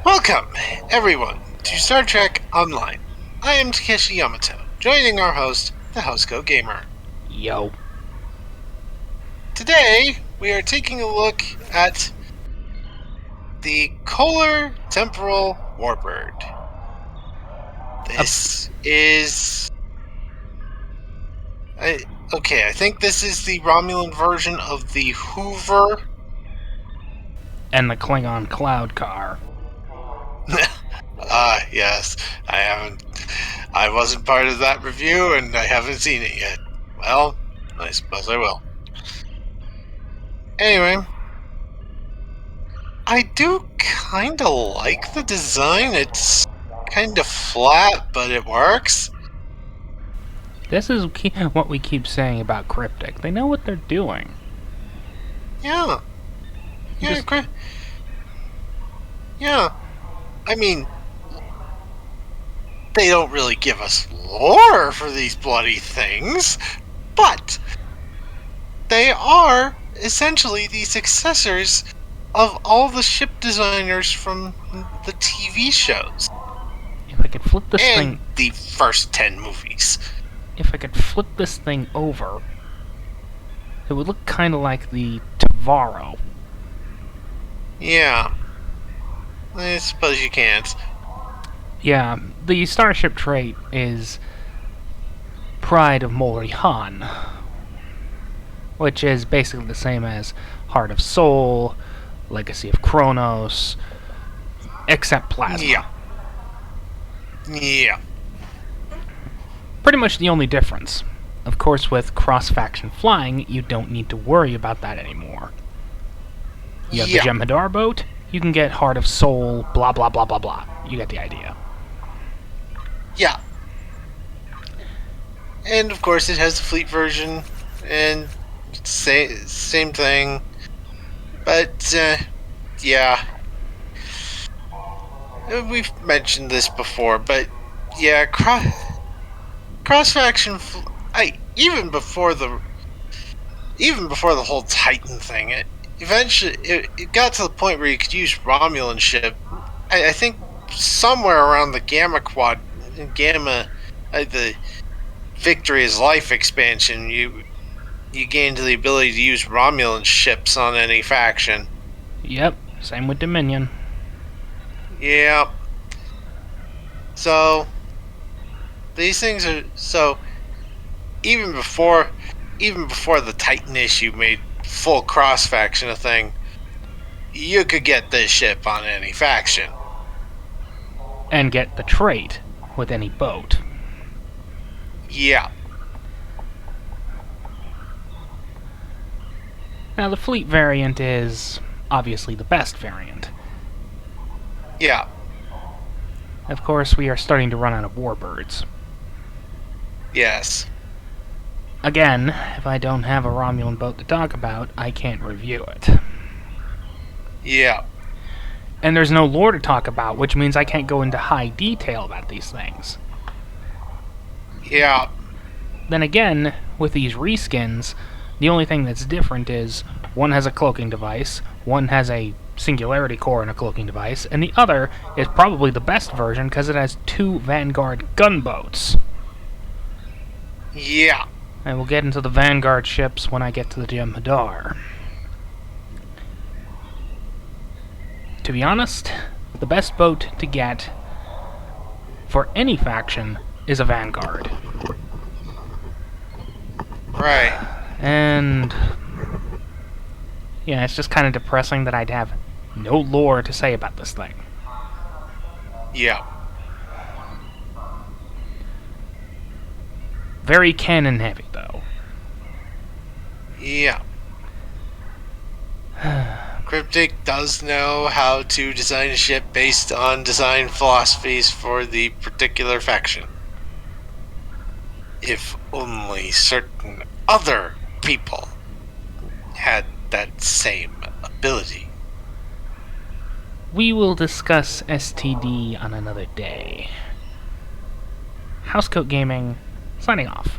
Welcome, everyone, to Star Trek Online. I am Takeshi Yamato, joining our host, the Houseco Gamer. Yo. Today, we are taking a look at the Kholhr Temporal Warbird. This is... I think this is the Romulan version of the Hoover. And the Klingon cloud car. Yes. I wasn't part of that review, and I haven't seen it yet. Well, I suppose I will. Anyway, I do kinda like the design. It's kinda flat, but it works. This is what we keep saying about Cryptic. They know what they're doing. Yeah. Yeah, Just- yeah. I mean, they don't really give us lore for these bloody things, but they are essentially the successors of all the ship designers from the TV shows. If I could flip this and thing... the first 10 movies. If I could flip this thing over, it would look kind of like the Tavaro. Yeah. I suppose you can't. Yeah, the starship trait is Pride of Morihan, which is basically the same as Heart of Soul, Legacy of Kronos, except plasma. Yeah. Yeah. Pretty much the only difference. Of course, with cross-faction flying, you don't need to worry about that anymore. You have the Jem'Hadar boat, you can get Heart of Soul, blah blah blah blah blah. You get the idea. Yeah. And of course it has the fleet version, and same thing. But, yeah. We've mentioned this before, but yeah, cross-faction, even before the whole Titan thing, eventually it got to the point where you could use Romulan ship. I think somewhere around the the Victory is Life expansion, you gained the ability to use Romulan ships on any faction. Yep, same with Dominion. Yeah. So these things are even before the Titan issue made full cross faction a thing, you could get this ship on any faction. And get the trait with any boat. Yeah. Now the fleet variant is obviously the best variant. Yeah. Of course, we are starting to run out of Warbirds. Yes. Again, if I don't have a Romulan boat to talk about, I can't review it. Yeah. And there's no lore to talk about, which means I can't go into high detail about these things. Yeah. Then again, with these reskins, the only thing that's different is one has a cloaking device, one has a singularity core and a cloaking device, and the other is probably the best version because it has 2 Vanguard gunboats. Yeah. I will get into the Vanguard ships when I get to the Jem'Hadar. To be honest, the best boat to get for any faction is a Vanguard. Right. And yeah, it's just kind of depressing that I'd have no lore to say about this thing. Yeah. Very canon heavy, though. Yeah. Cryptic does know how to design a ship based on design philosophies for the particular faction. If only certain other people had that same ability. We will discuss STD on another day. Housecoat Gaming, signing off.